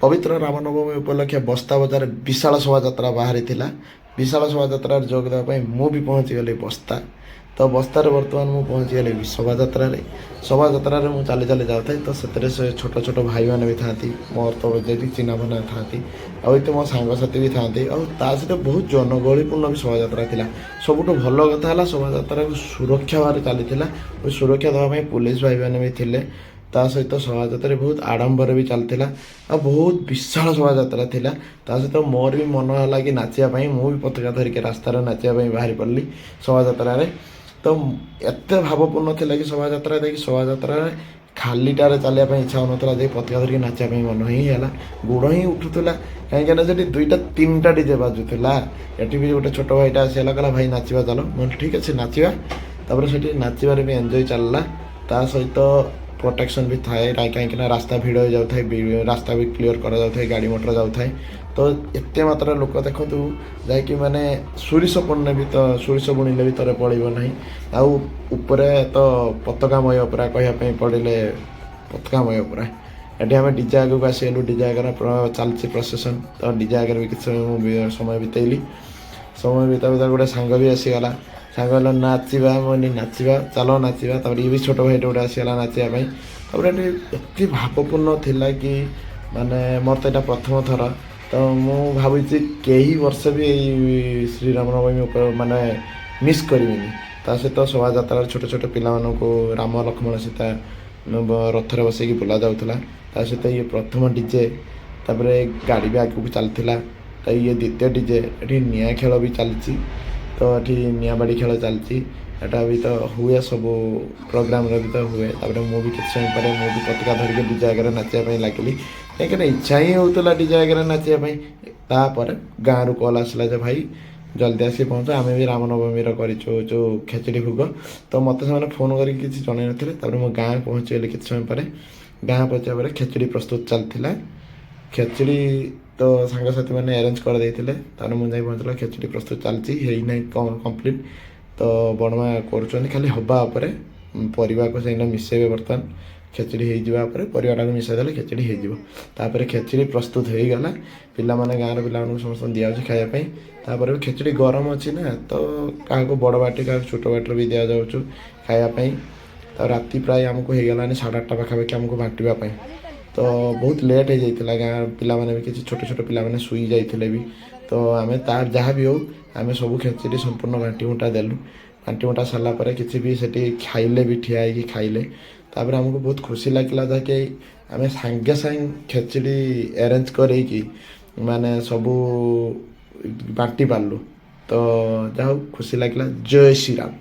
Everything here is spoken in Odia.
ପବିତ୍ର ରାମନବମୀ ଉପଲକ୍ଷେ ବସ୍ତା ବଜାର ବିଶାଳ ଶୋଭାଯାତ୍ରା ବାହାରିଥିଲା। ବିଶାଳ ଶୋଭାଯାତ୍ରାରେ ଯୋଗ ଦେବା ପାଇଁ ମୁଁ ବି ପହଞ୍ଚିଗଲି ବସ୍ତା। ତ ବସ୍ତାରେ ବର୍ତ୍ତମାନ ମୁଁ ପହଞ୍ଚିଗଲି ଶୋଭାଯାତ୍ରାରେ। ଶୋଭାଯାତ୍ରାରେ ମୁଁ ଚାଲି ଚାଲି ଯାଉଥାଏ, ତ ସେଥିରେ ସେ ଛୋଟ ଛୋଟ ଭାଇମାନେ ବି ଥାଆନ୍ତି, ମୋର ତ ଯେତିକି ଚିହ୍ନା ଭନା ଥାଆନ୍ତି, ଆଉ ଏତେ ମୋ ସାଙ୍ଗସାଥି ବି ଥାଆନ୍ତି, ଆଉ ତା ସହିତ ବହୁତ ଜନଗହଳିପୂର୍ଣ୍ଣ ବି ଶୋଭାଯାତ୍ରା ଥିଲା। ସବୁଠୁ ଭଲ କଥା ହେଲା ଶୋଭାଯାତ୍ରାକୁ ସୁରକ୍ଷା ଭାବରେ ଚାଲିଥିଲା, ସୁରକ୍ଷା ଦେବା ପାଇଁ ପୋଲିସ ଭାଇମାନେ ବି ଥିଲେ। ତା ସହିତ ଶୋଭାଯାତ୍ରାରେ ବହୁତ ଆଡ଼ମ୍ବର ବି ଚାଲିଥିଲା, ଆଉ ବହୁତ ବିଶାଳ ଶୋଭାଯାତ୍ରା ଥିଲା। ତା ସହିତ ମୋର ବି ମନ ହେଲା କି ନାଚିବା ପାଇଁ, ମୁଁ ବି ପତାକା ଧରିକି ରାସ୍ତାରେ ନାଚିବା ପାଇଁ ବାହାରି ପଡ଼ିଲି ଶୋଭାଯାତ୍ରାରେ। ତ ଏତେ ଭାବପୂର୍ଣ୍ଣ ଥିଲା କି ଶୋଭାଯାତ୍ରା ଦେଖି, ଶୋଭାଯାତ୍ରାରେ ଖାଲିଟାରେ ଚାଲିବା ପାଇଁ ଇଚ୍ଛା ହେଉନଥିଲା, ଯେ ପତାକା ଧରିକି ନାଚିବା ପାଇଁ ମନ ହିଁ ହେଲା, ଗୋଡ଼ ହିଁ ଉଠୁଥିଲା। କାହିଁକିନା ସେଠି 2ଟା 3ଟା ଡିଜେ ବାଜୁଥିଲା। ଏଠି ବି ଗୋଟେ ଛୋଟ ଭାଇଟା ଆସିଲା, କହିଲା ଭାଇ ନାଚିବା ଚାଲ। ମୁଁ ଠିକ୍ ଅଛି ନାଚିବା। ତାପରେ ସେଠି ନାଚିବାରେ ବି ଏନ୍ଜୟ ଚାଲିଲା। ତା ସହିତ ପ୍ରୋଟେକ୍ସନ୍ ବି ଥାଏ, କାହିଁକିନା ରାସ୍ତା ଭିଡ଼ ହୋଇଯାଉଥାଏ, ରାସ୍ତା ବି କ୍ଲିୟର କରାଯାଉଥାଏ, ଗାଡ଼ି ମଟର ଯାଉଥାଏ। ତ ଏତେ ମାତ୍ରାରେ ଲୋକ ଦେଖନ୍ତୁ, ଯାଇକି ମାନେ ସୋରିଷ ବୁଣିଲେ ବି ଥରେ ପଡ଼ିବ ନାହିଁ। ଆଉ ଉପରେ ତ ପତାକାମୟ ପୁରା, କହିବା ପାଇଁ ପଡ଼ିଲେ ପତାକାମୟ ପୁରା। ଏଠି ଆମେ ଡିଜେ ଆଗକୁ ଆସିଗଲୁ, ଡିଜେ ଆଗରେ ଚାଲିଛି ପ୍ରସେସନ୍। ତ ଡିଜେ ଆଗରେ ବି କିଛି ସମୟ ବିତେଇଲି। ସମୟ ବିତା ଗୋଟେ ସାଙ୍ଗ ବି ଆସିଗଲା। ସାଙ୍ଗ ହେଲା ନାଚିବା, ମୁଁ ନାଚିବା, ଚାଲ ନାଚିବା। ତାପରେ ଇଏ ବି ଛୋଟ ଭାଇଟେ ଗୋଟେ ଆସିଗଲା ନାଚିବା ପାଇଁ। ତାପରେ ଏଠି ଏତେ ଭାବପୂର୍ଣ୍ଣ ଥିଲା କି ମାନେ ମୋର ତ ଏଇଟା ପ୍ରଥମ ଥର। ତ ମୁଁ ଭାବୁଛି କେହି ବର୍ଷ ବି ଏଇ ଶ୍ରୀରାମନବମୀ ଉପରେ ମାନେ ମିସ୍ କରିବିନି। ତା ସହିତ ଶୋଭାଯାତ୍ରାରେ ଛୋଟ ଛୋଟ ପିଲାମାନଙ୍କୁ ରାମ ଲକ୍ଷ୍ମଣ ସୀତା ରଥରେ ବସେଇକି ବୁଲା ଯାଉଥିଲା। ତା ସହିତ ଇଏ ପ୍ରଥମ ଡିଜେ, ତାପରେ ଗାଡ଼ି ବି ଆଗକୁ ଚାଲିଥିଲା। ତ ଇଏ ଦ୍ୱିତୀୟ ଡିଜେ। ଏଠି ନିଆଁ ଖେଳ ବି ଚାଲିଛି, ତ ଏଠି ନିଆଁ ବାଡ଼ି ଖେଳ ଚାଲିଛି। ଏଟା ବି ତ ହୁଏ, ସବୁ ପ୍ରୋଗ୍ରାମରେ ବି ତ ହୁଏ। ତାପରେ ମୁଁ ବି କିଛି ସମୟ ପରେ ମୁଁ ବି ପତାକା ଧରିକି ଡିଜେ ଆଗରେ ନାଚିବା ପାଇଁ ଲାଗିଲି, କାହିଁକିନା ଇଚ୍ଛା ହିଁ ହେଉଥିଲା ଡିଜେ ଆଗରେ ନାଚିବା ପାଇଁ। ତାପରେ ଗାଁରୁ କଲ୍ ଆସିଲା ଯେ ଭାଇ ଜଲ୍ଦି ଆସି ପହଞ୍ଚ, ଆମେ ବି ରାମନବମୀର କରିଛୁ ଯେଉଁ ଖେଚୁଡ଼ି ଭୋଗ। ତ ମୋତେ ସେମାନେ ଫୋନ୍ କରିକି କିଛି ଜଣାଇ ନଥିଲେ। ତାପରେ ମୁଁ ଗାଁ ପହଞ୍ଚିଗଲି କିଛି ସମୟ ପରେ। ଗାଁ ପହଞ୍ଚିବା ପରେ ଖେଚୁଡ଼ି ପ୍ରସ୍ତୁତ ଚାଲିଥିଲା। ଖେଚୁଡ଼ି ତ ସାଙ୍ଗସାଥିମାନେ ଆରେଞ୍ଜ କରିଦେଇଥିଲେ। ତାପରେ ମୁଁ ଯାଇ ପହଞ୍ଚିଲା, ଖେଚୁଡ଼ି ପ୍ରସ୍ତୁତ ଚାଲିଛି, ହେଇନାହିଁ କମ୍ପ୍ଲିଟ୍। ତ ବଡ଼ମା କରୁଛନ୍ତି, ଖାଲି ହେବା ଉପରେ। ପରିବାକୁ ସେଇଟା ମିଶାଇବେ ବର୍ତ୍ତମାନ। ଖେଚୁଡ଼ି ହେଇଯିବା ପରେ ପରିବାଟାକୁ ମିଶାଇ ଦେଲେ ଖେଚୁଡ଼ି ହେଇଯିବ। ତାପରେ ଖେଚୁଡ଼ି ପ୍ରସ୍ତୁତ ହେଇଗଲା। ପିଲାମାନେ, ଗାଁର ପିଲାମାନଙ୍କୁ ସମସ୍ତଙ୍କୁ ଦିଆଯାଉଛି ଖାଇବା ପାଇଁ। ତାପରେ ବି ଖେଚୁଡ଼ି ଗରମ ଅଛି ନା, ତ କାହାକୁ ବଡ଼ ବାଟି, କାହାକୁ ଛୋଟ ବାଟିରେ ବି ଦିଆଯାଉଛି ଖାଇବା ପାଇଁ। ତ ରାତି ପ୍ରାୟ ଆମକୁ ହେଇଗଲାଣି 8:30 ପାଖାପାଖି ଆମକୁ ବାଣ୍ଟିବା ପାଇଁ। ତ ବହୁତ ଲେଟ୍ ହେଇଯାଇଥିଲା। ଗାଁ ପିଲାମାନେ ବି କିଛି ଛୋଟ ଛୋଟ ପିଲାମାନେ ଶୋଇ ଯାଇଥିଲେ ବି। ତ ଆମେ ତାର ଯାହା ବି ହେଉ, ଆମେ ସବୁ ଖେଚୁଡ଼ି ସମ୍ପୂର୍ଣ୍ଣ ବାଣ୍ଟି ବୁଣ୍ଟା ଦେଲୁ। ବାଣ୍ଟି ବୁଣ୍ଟା ସାରିଲା ପରେ କିଛି ବି ସେଠି ଖାଇଲେ ବି, ଠିଆ ହେଇକି ଖାଇଲେ। ତାପରେ ଆମକୁ ବହୁତ ଖୁସି ଲାଗିଲା ଯାହାକି ଆମେ ସାଙ୍ଗେ ସାଙ୍ଗେ ଖେଚୁଡ଼ି ଆରେଞ୍ଜ କରେଇକି ମାନେ ସବୁ ବାଣ୍ଟି ପାରିଲୁ। ତ ଯାହା ହଉ ଖୁସି ଲାଗିଲା। ଜୟ ଶ୍ରୀରାମ।